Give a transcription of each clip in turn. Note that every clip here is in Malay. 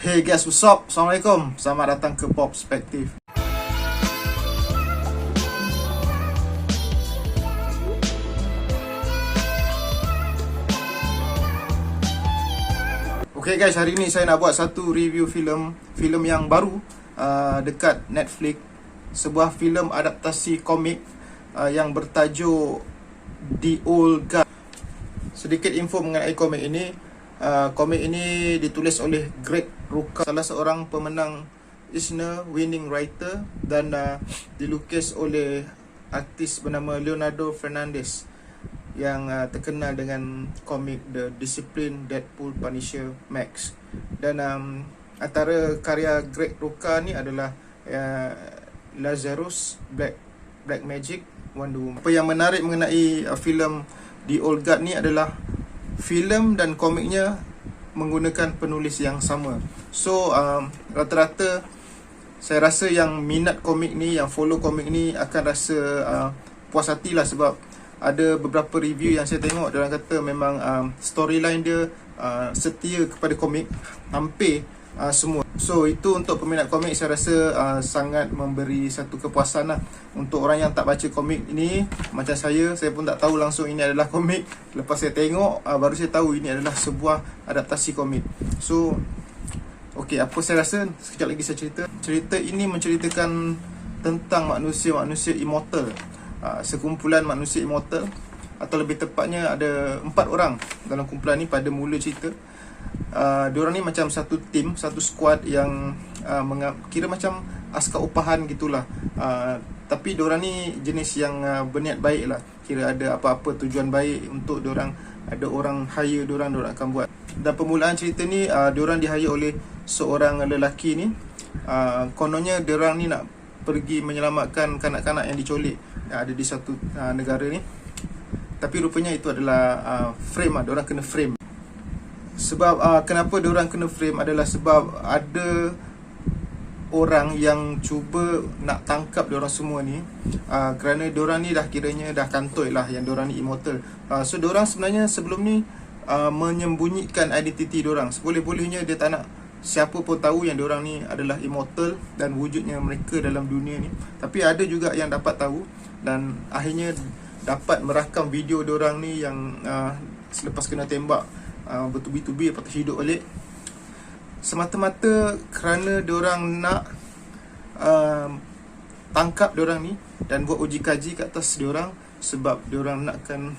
Hey guys, what's up? Assalamualaikum. Selamat datang ke Pop Perspective. Okay guys, hari ni saya nak buat satu review filem yang baru dekat Netflix. Sebuah filem adaptasi komik yang bertajuk The Old Guard. Sedikit info mengenai komik ini. Komik ini ditulis oleh Greg Rucka, salah seorang pemenang Eisner winning writer, dan dilukis oleh artis bernama Leonardo Fernandez yang terkenal dengan komik The Discipline, Deadpool, Punisher, Max. Dan antara karya Greg Rucka ni adalah Lazarus, Black Magic, Wonder Woman. Apa yang menarik mengenai filem The Old Guard ni adalah filem dan komiknya menggunakan penulis yang sama. So rata-rata saya rasa yang minat komik ni, yang follow komik ni akan rasa puas hati lah, sebab ada beberapa review yang saya tengok, diorang kata memang storyline dia setia kepada komik hampir semua. So itu untuk peminat komik, saya rasa sangat memberi satu kepuasan lah. Untuk orang yang tak baca komik ini macam saya pun tak tahu langsung ini adalah komik. Lepas saya tengok baru saya tahu ini adalah sebuah adaptasi komik. So okey, apa saya rasa, sekejap lagi saya cerita. Cerita ini menceritakan tentang manusia-manusia immortal, sekumpulan manusia immortal, atau lebih tepatnya ada 4 orang dalam kumpulan ni pada mula cerita. Diorang ni macam satu tim, satu squad yang kira macam askar upahan gitulah. Tapi diorang ni jenis yang berniat baik lah. Kira ada apa-apa tujuan baik untuk diorang, ada orang hire diorang akan buat. Dan permulaan cerita ni, diorang di-hire oleh seorang lelaki ni. Kononnya diorang ni nak pergi menyelamatkan kanak-kanak yang diculik yang ada di satu negara ni. Tapi rupanya itu adalah frame lah, diorang kena frame. Sebab kenapa diorang kena frame adalah sebab ada orang yang cuba nak tangkap diorang semua ni, kerana diorang ni dah kiranya dah kantoi lah yang diorang ni immortal. So diorang sebenarnya sebelum ni menyembunyikan identiti diorang. Seboleh-bolehnya dia tak nak siapa pun tahu yang diorang ni adalah immortal dan wujudnya mereka dalam dunia ni. Tapi ada juga yang dapat tahu dan akhirnya dapat merakam video diorang ni yang selepas kena tembak bertubi-tubi lepas tu hidup balik, semata-mata kerana diorang nak tangkap diorang ni dan buat uji kaji kat atas diorang, sebab diorang nakkan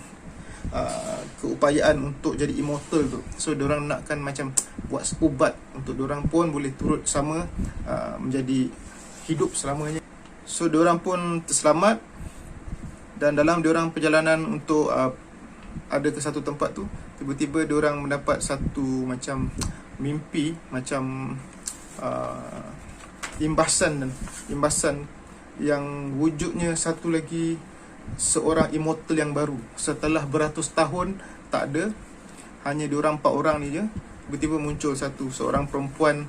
keupayaan untuk jadi immortal tu. So diorang nakkan macam buat ubat untuk diorang pun boleh turut sama menjadi hidup selamanya. So diorang pun terselamat, dan dalam diorang perjalanan untuk ada ke satu tempat tu, tiba-tiba diorang mendapat satu macam mimpi, macam imbasan yang wujudnya satu lagi seorang immortal yang baru. Setelah beratus tahun tak ada, hanya diorang 4 orang ni je, tiba-tiba muncul seorang perempuan,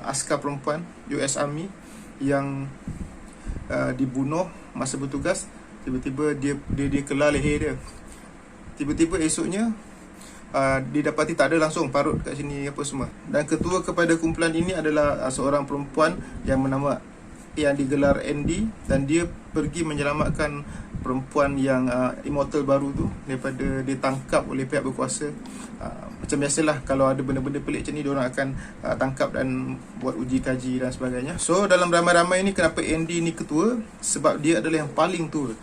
askar perempuan US Army yang dibunuh masa bertugas. Tiba-tiba dia kelar leher dia. Tiba-tiba esoknya didapati tak ada, langsung parut kat sini apa semua. Dan ketua kepada kumpulan ini adalah seorang perempuan yang digelar Andy, dan dia pergi menyelamatkan perempuan yang immortal baru tu daripada ditangkap oleh pihak berkuasa. Macam biasalah, kalau ada benda-benda pelik macam ni, diorang akan tangkap dan buat uji kaji dan sebagainya. So dalam ramai-ramai ni, kenapa Andy ni ketua? Sebab dia adalah yang paling tua.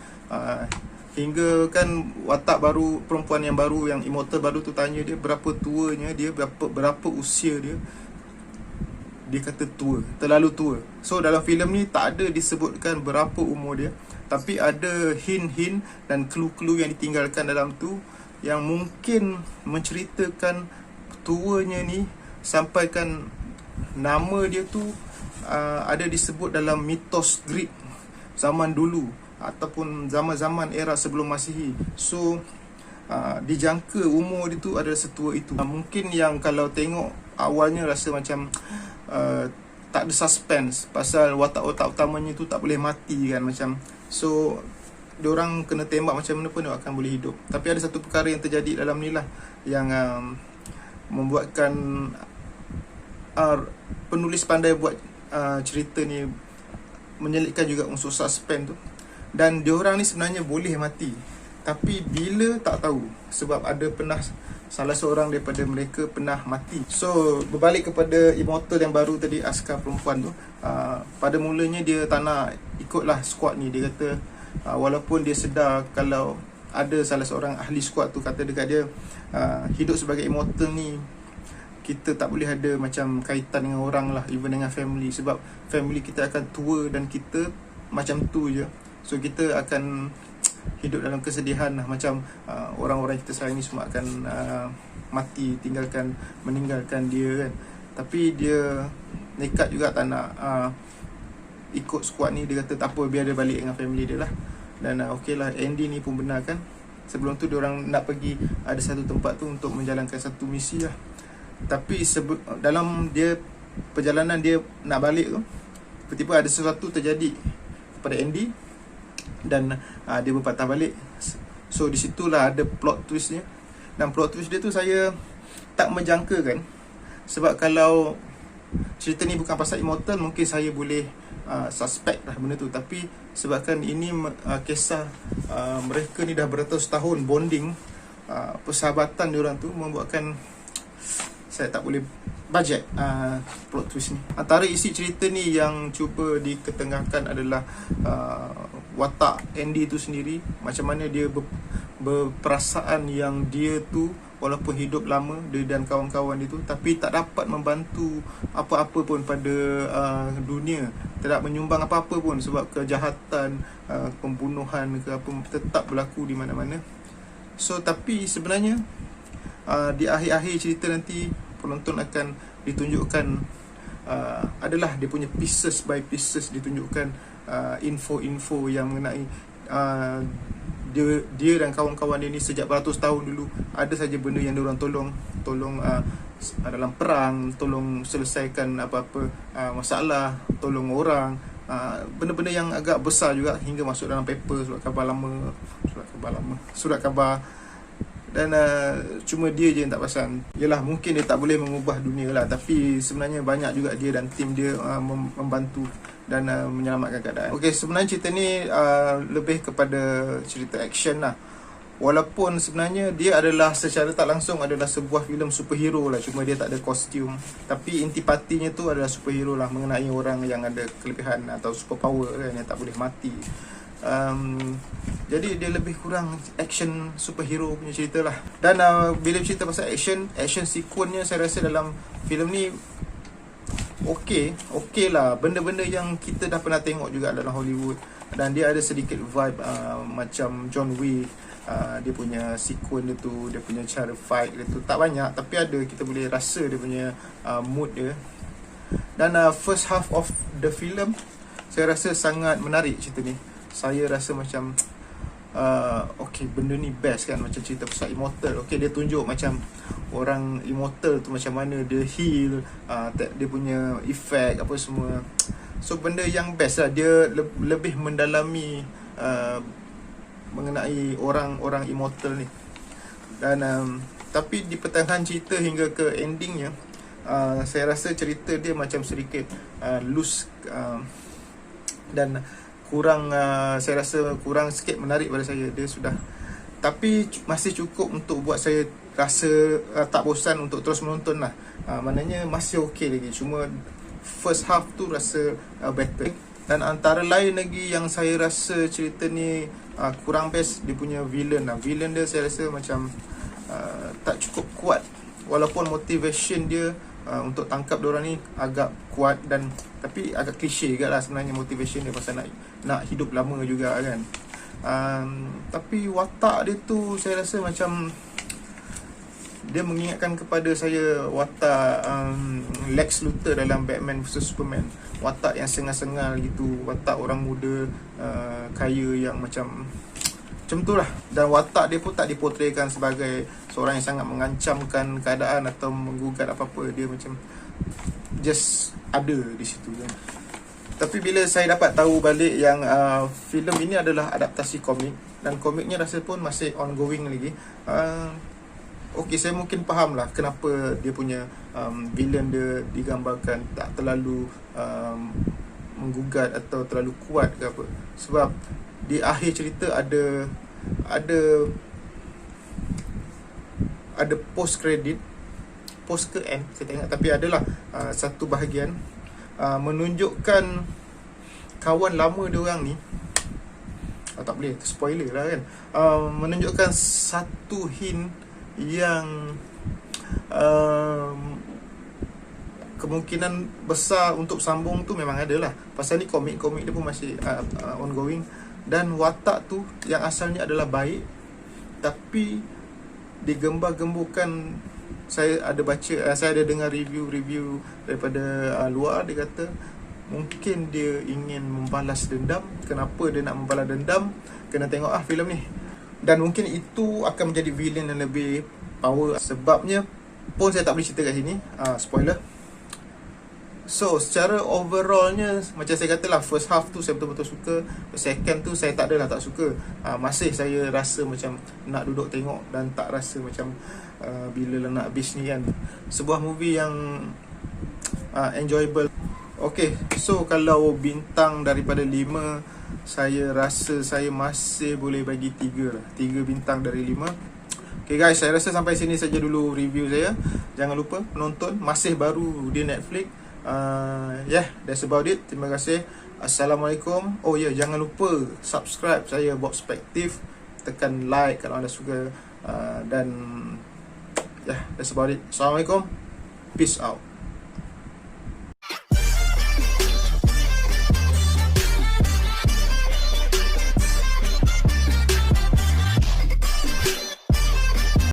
Hingga kan watak baru, perempuan yang baru, yang immortal baru tu tanya dia berapa tuanya dia, berapa usia dia. Dia kata tua, terlalu tua. So dalam filem ni tak ada disebutkan berapa umur dia, tapi ada hint-hint dan clue-clue yang ditinggalkan dalam tu yang mungkin menceritakan tuanya ni, sampaikan nama dia tu ada disebut dalam mitos Greek zaman dulu ataupun zaman-zaman era sebelum Masihi. So dijangka umur dia tu adalah setua itu. Mungkin yang kalau tengok awalnya rasa macam tak ada suspense, pasal watak-watak utamanya tu tak boleh mati kan, macam. So diorang kena tembak macam mana pun dia akan boleh hidup. Tapi ada satu perkara yang terjadi dalam ni lah yang membuatkan penulis pandai buat cerita ni menyelitkan juga unsur suspense tu. Dan diorang ni sebenarnya boleh mati, tapi bila tak tahu, sebab ada pernah salah seorang daripada mereka pernah mati. So berbalik kepada Immortal yang baru tadi, askar perempuan tu, pada mulanya dia tak nak ikutlah squad ni. Dia kata walaupun dia sedar kalau ada salah seorang ahli squad tu kata dekat dia, hidup sebagai Immortal ni kita tak boleh ada macam kaitan dengan orang lah, even dengan family, sebab family kita akan tua dan kita macam tu je. So kita akan hidup dalam kesedihan lah, macam orang-orang kita sekarang ni semua akan mati, meninggalkan dia kan. Tapi dia nekat juga tak nak ikut squad ni. Dia kata tak apa, biar dia balik dengan family dia lah. Dan okey lah, Andy ni pun benar kan. Sebelum tu diorang nak pergi ada satu tempat tu untuk menjalankan satu misi lah. Tapi dalam dia perjalanan dia nak balik tu, tiba-tiba ada sesuatu terjadi kepada Andy dan dia berpatah balik. So di situlah ada plot twistnya. Dan plot twist dia tu saya tak menjangkakan, sebab kalau cerita ni bukan pasal Immortal, mungkin saya boleh suspect lah benda tu. Tapi sebabkan ini kisah mereka ni dah beratus tahun bonding, persahabatan diorang tu, membuatkan saya tak boleh bajet plot twist ni. Antara isi cerita ni yang cuba diketengahkan adalah watak Andy tu sendiri. Macam mana dia berperasaan yang dia tu walaupun hidup lama, dia dan kawan-kawan dia tu, tapi tak dapat membantu apa-apa pun pada dunia. Tidak menyumbang apa-apa pun, sebab kejahatan, pembunuhan ke apa tetap berlaku di mana-mana. So tapi sebenarnya di akhir-akhir cerita nanti penonton akan ditunjukkan adalah dia punya pieces by pieces, ditunjukkan info-info yang mengenai dia dan kawan-kawan dia ni sejak beratus tahun dulu. Ada saja benda yang diorang tolong dalam perang, tolong selesaikan apa-apa masalah, tolong orang, benda-benda yang agak besar juga, hingga masuk dalam paper, surat khabar. Dan cuma dia je yang tak perasan. Yelah, mungkin dia tak boleh mengubah dunia lah, tapi sebenarnya banyak juga dia dan tim dia membantu dan menyelamatkan keadaan. Okey, sebenarnya cerita ni lebih kepada cerita action lah. Walaupun sebenarnya dia adalah secara tak langsung adalah sebuah filem superhero lah, cuma dia tak ada kostum. Tapi intipatinya tu adalah superhero lah, mengenai orang yang ada kelebihan atau superpower kan, yang tak boleh mati. Jadi dia lebih kurang action superhero punya cerita lah. Dan bila cerita pasal action sequence-nya, saya rasa dalam filem ni okey lah. Benda-benda yang kita dah pernah tengok juga dalam Hollywood. Dan dia ada sedikit vibe macam John Wick. Dia punya sequence dia tu, dia punya cara fight dia tu tak banyak, tapi ada, kita boleh rasa dia punya mood dia. Dan first half of the film saya rasa sangat menarik cerita ni. Saya rasa macam okey, benda ni best kan, macam cerita pasal Immortal. Okey, dia tunjuk macam orang Immortal tu macam mana dia heal, dia punya effect apa semua. So benda yang best lah. Dia lebih mendalami mengenai orang-orang Immortal ni. Dan tapi di pertengahan cerita hingga ke endingnya, saya rasa cerita dia macam sedikit loose dan kurang, saya rasa kurang sikit menarik pada saya. Dia sudah, tapi masih cukup untuk buat saya rasa tak bosan untuk terus menonton lah. Maknanya masih okey lagi, cuma first half tu rasa better. Dan antara lain lagi yang saya rasa cerita ni kurang best, dia punya villain lah. Villain dia saya rasa macam tak cukup kuat. Walaupun motivation dia untuk tangkap diorang ni agak kuat, dan tapi agak klise juga lah sebenarnya motivation dia, pasal nak hidup lama juga kan. Tapi watak dia tu saya rasa macam dia mengingatkan kepada saya watak Lex Luthor dalam Batman vs Superman. Watak yang sengal-sengal gitu, watak orang muda kaya yang macam tu lah. Dan watak dia pun tak dipotretkan sebagai seorang yang sangat mengancamkan keadaan atau menggugat apa-apa. Dia macam just ada di situ kan. Tapi bila saya dapat tahu balik yang filem ini adalah adaptasi komik, dan komiknya rasa pun masih ongoing lagi, okey, saya mungkin faham lah kenapa dia punya villain dia digambarkan tak terlalu menggugat atau terlalu kuat ke apa. Sebab di akhir cerita ada post credit, post ke end saya tengok, tapi adalah satu bahagian menunjukkan kawan lama dia orang ni, tak boleh spoiler lah kan, menunjukkan satu hint yang kemungkinan besar untuk sambung tu memang ada lah. Pasal ni komik-komik dia pun masih ongoing. Dan watak tu yang asalnya adalah baik, tapi digembar-gemburkan. Saya ada baca, saya ada dengar review daripada luar. Dia kata mungkin dia ingin membalas dendam. Kenapa dia nak membalas dendam? Kena tengok filem ni. Dan mungkin itu akan menjadi villain yang lebih power. Sebabnya pun saya tak boleh cerita kat sini, spoiler. So secara overallnya, macam saya katalah, first half tu saya betul-betul suka. Second tu saya tak adalah tak suka. Masih saya rasa macam nak duduk tengok, dan tak rasa macam bila lah nak habis ni kan. Sebuah movie yang enjoyable. Okay, so kalau bintang daripada 5, saya rasa saya masih boleh bagi 3 lah. 3 bintang dari 5. Okay guys, saya rasa sampai sini saja dulu review saya. Jangan lupa menonton, masih baru di Netflix. That's about it. Terima kasih. Assalamualaikum. Oh ya, jangan lupa subscribe saya Box Perspektif. Tekan like kalau anda suka. Dan that's about it. Assalamualaikum. Peace out.